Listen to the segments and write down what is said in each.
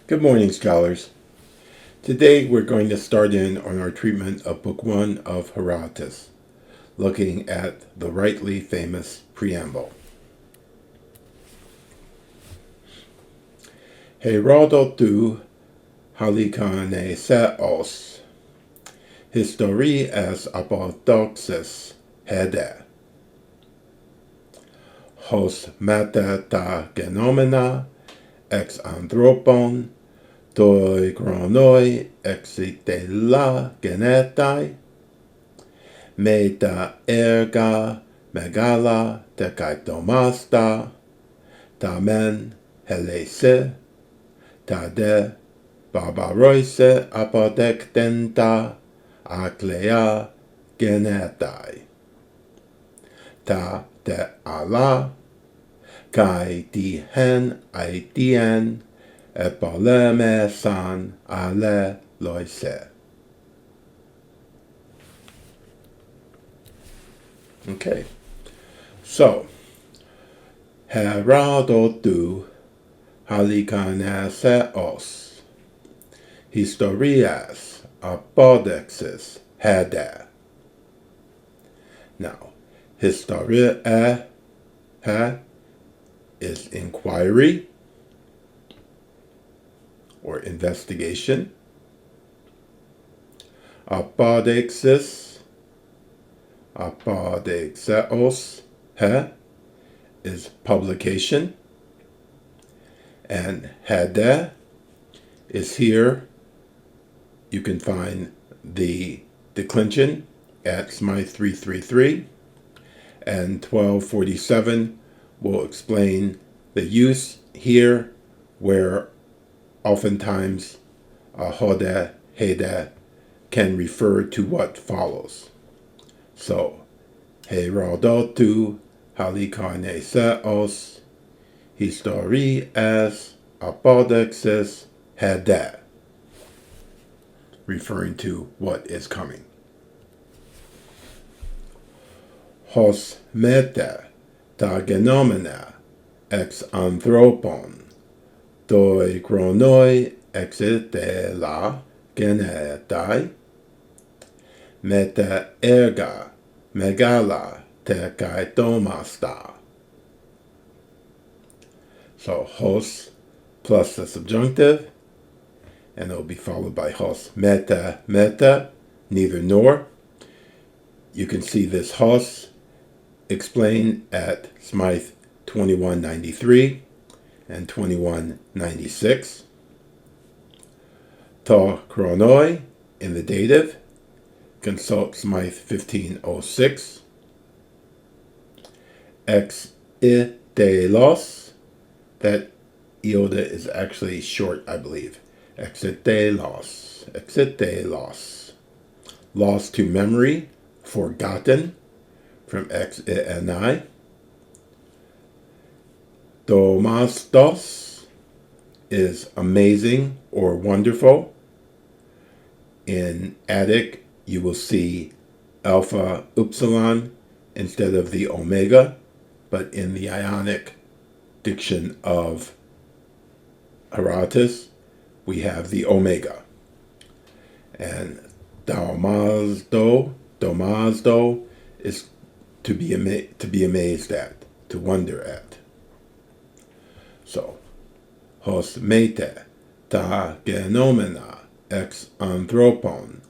Good morning, scholars. Today we're going to start in on our treatment of Book 1 of Herodotus, looking at the rightly famous Preamble. Herodotus History Historias Apodauxis Hede Hos Mata ta Genomena ex Anthropon Toi chronoi exitella genetai, meta erga megala tekaitomasta, tamen helese, tade barbaroise apodectenta aclea genetai, ta de ala, kai dihen aidien, epoleme san ale loise. Okay, so Herodotus History Historias Apodauxis Hede. Now, historia is inquiry or investigation. Apodauxis is publication, and hede is here. You can find the declension at Smyth 333, and 1247 will explain the use here where oftentimes hode, hede can refer to what follows. So, Herodotus Historias Apodauxis Hede, referring to what is coming. Hos meta ta genomena ex anthropon toi chronoi exitella genetai, meta erga megala tekaitomasta. So hos plus the subjunctive, and it'll be followed by hos meta, neither nor. You can see this hos explained at Smyth 2193 and 2196. Ta chronoi in the dative, consult Smyth 1506. Ex idelos, that iota is actually short, I believe. Exitelos. Lost to memory, forgotten, from ex ni. Domastos is amazing or wonderful. In Attic, you will see alpha upsilon instead of the omega, but in the Ionic diction of Herodotus, we have the omega. And domazdo is to be amazed at, to wonder at. So, hos mete ta genomena ex anthropon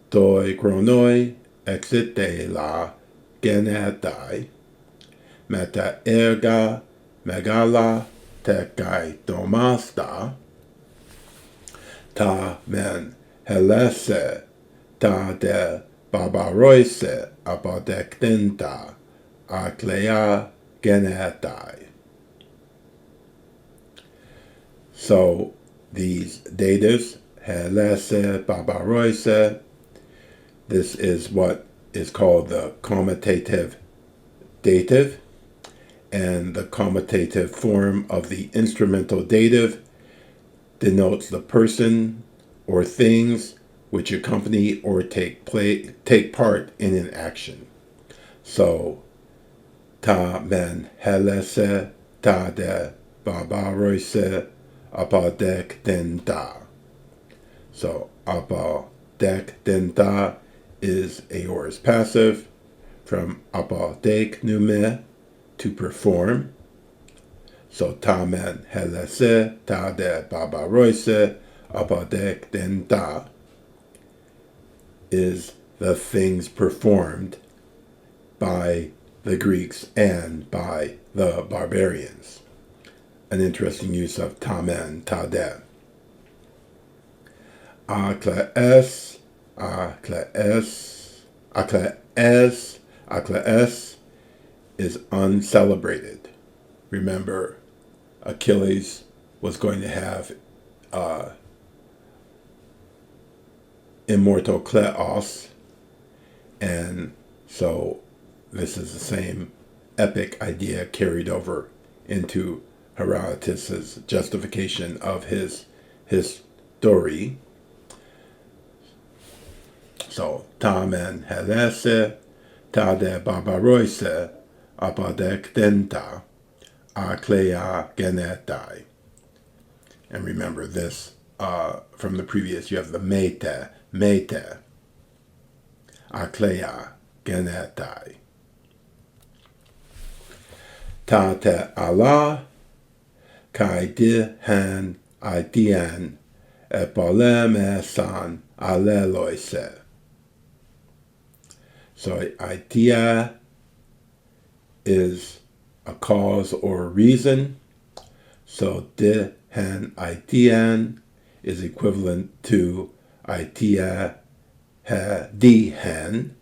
toi chronoi exitella genetai, meta erga megala tekaitomasta, ta men helese, ta de barbaroise apodectenta aclea genetai. So these datives, helese, barbaroise, this is what is called the commutative dative, and the commutative form of the instrumental dative denotes the person or things which accompany or take part in an action. So, ta men helese, ta de barbaroise apodek denta. So apodek denta is aorist passive from apodek nume, to perform. So tamen helese tade babaroise apodek denta is the things performed by the Greeks and by the barbarians. An interesting use of tamen, tade. Aklees is uncelebrated. Remember, Achilles was going to have immortal kleos, and so this is the same epic idea carried over into Herodotus's justification of his story. So, tamen helese, tade barbaroise, apodek denta, aklea genetai. And remember this from the previous, you have the mete, aklea genetai. Tate Allah, kai dihan idean, epoleme san alleloise. So idea is a cause or reason. So dihen idean is equivalent to idea dihen,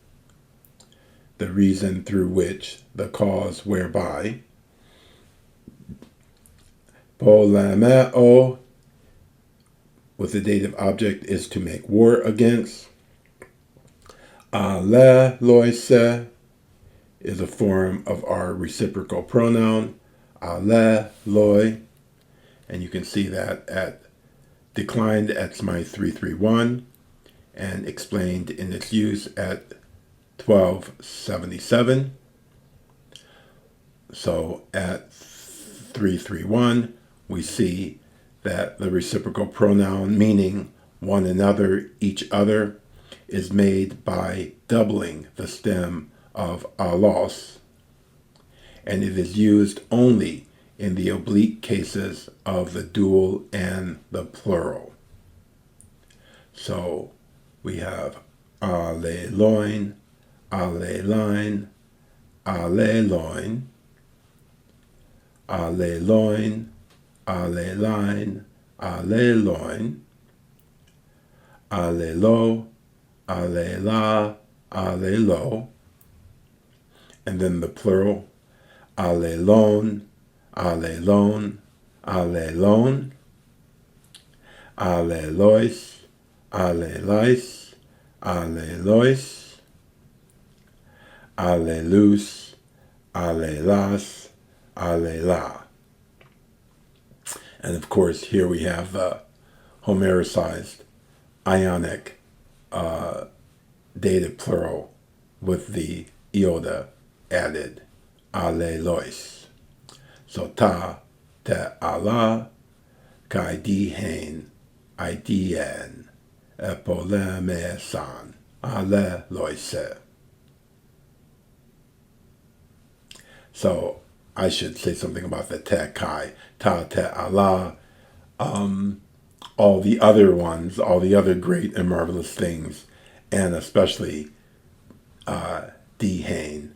the reason through which, the cause whereby. Polemeo, with the dative object, is to make war against. Alleloise is a form of our reciprocal pronoun, alleloi, and you can see that declined at Smyth 331 and explained in its use at 1277. So at 331, we see that the reciprocal pronoun meaning one another, each other, is made by doubling the stem of allos, and it is used only in the oblique cases of the dual and the plural. So we have alleloin, alleline, alleloin, alleloin, alleline, alleloin, allelo, allela, allelo, and then the plural, allelon, allelon, allelon, allelois, allelais, allelois, allelus, allelas, allela. And of course, here we have the Homericized Ionic dative plural with the iota added, allelois. So ta, te ala, kai dihen, idien, epolemesan, alleloise. So I should say something about the te kai, ta, te ala, all the other ones, all the other great and marvelous things, and especially dihen,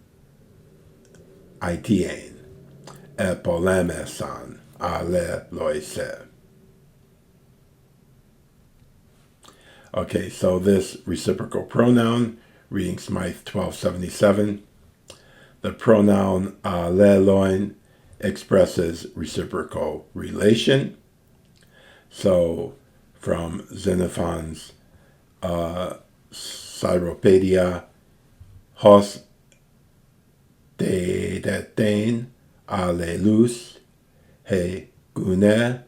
idien, epolemesan, alleloise. Okay, so this reciprocal pronoun, reading Smyth 1277, the pronoun alleloin expresses reciprocal relation. So from Xenophon's Cyropaedia, hos dedetain allelus he gune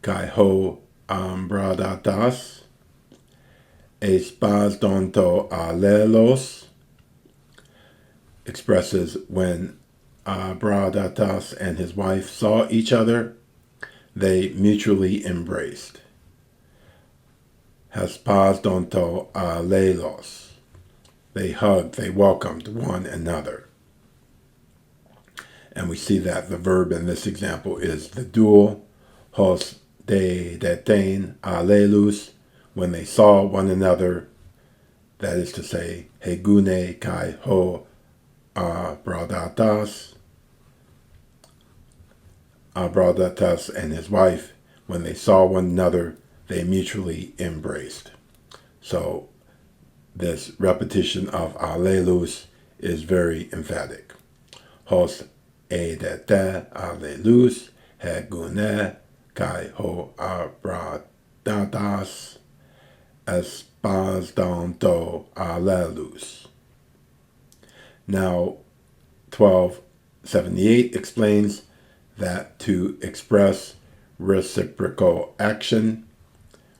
kai ho ambradatas espas donto allelos, expresses when Bradatas and his wife saw each other, they mutually embraced. Haspazdonto alelos. They hugged, they welcomed one another. And we see that the verb in this example is the dual, hos de detain alelus, when they saw one another, that is to say, hegune kai ho abradatas, Abradatas and his wife, when they saw one another, they mutually embraced. So this repetition of alelus is very emphatic. Hos edete alelus hegune kai ho abradatas espasdanto alelus. Now, 1278 explains that to express reciprocal action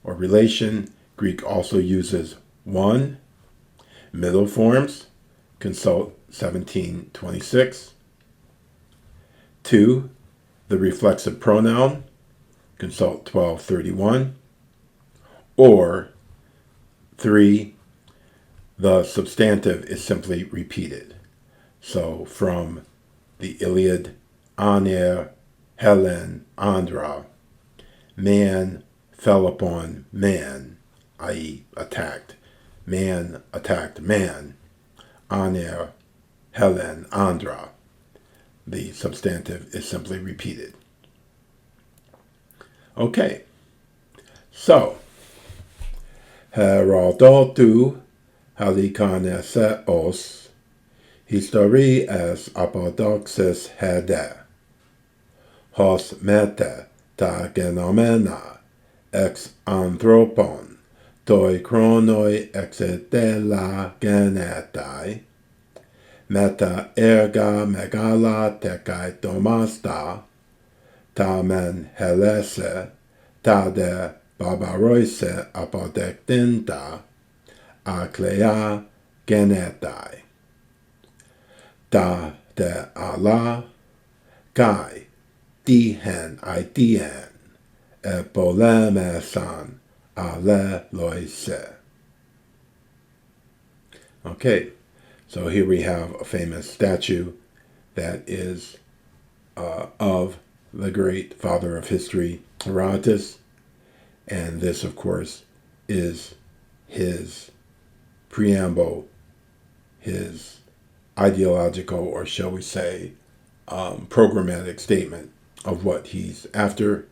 or relation, Greek also uses one, middle forms, consult 1726, two, the reflexive pronoun, consult 1231, or three, the substantive is simply repeated. So from the Iliad, Aner, Helen, Andra, man fell upon man, i.e. attacked. Man attacked man. Aner, Helen, Andra. The substantive is simply repeated. Okay, so Herodotus halikaneseos historias apodoxis hede. Hos mete ta genomena ex anthropon toi chronoi exedela genetai meta erga megala tekai domasta tamen helese ta de barbaroise apodectinta aklea genetai ta de ala kai dihen idien polemesan aleloise. Okay, so here we have a famous statue that is of the great father of history, Herodotus, and this, of course, is his preamble, his ideological, or shall we say, programmatic statement of what he's after,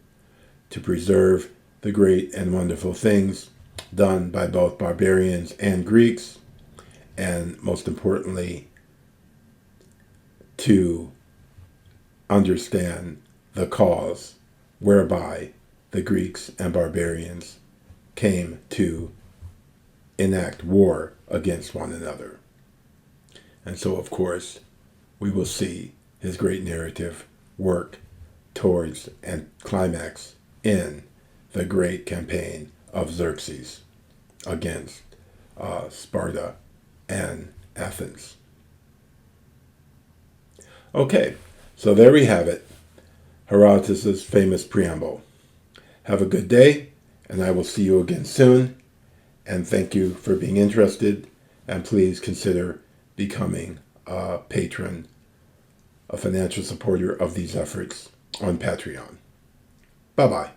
to preserve the great and wonderful things done by both barbarians and Greeks, and most importantly, to understand the cause whereby the Greeks and barbarians came to enact war against one another. And so, of course, we will see his great narrative work towards and climax in the great campaign of Xerxes against Sparta and Athens. Okay, so there we have it, Herodotus' famous preamble. Have a good day, and I will see you again soon. And thank you for being interested, and please consider becoming a patron, a financial supporter of these efforts on Patreon. Bye-bye.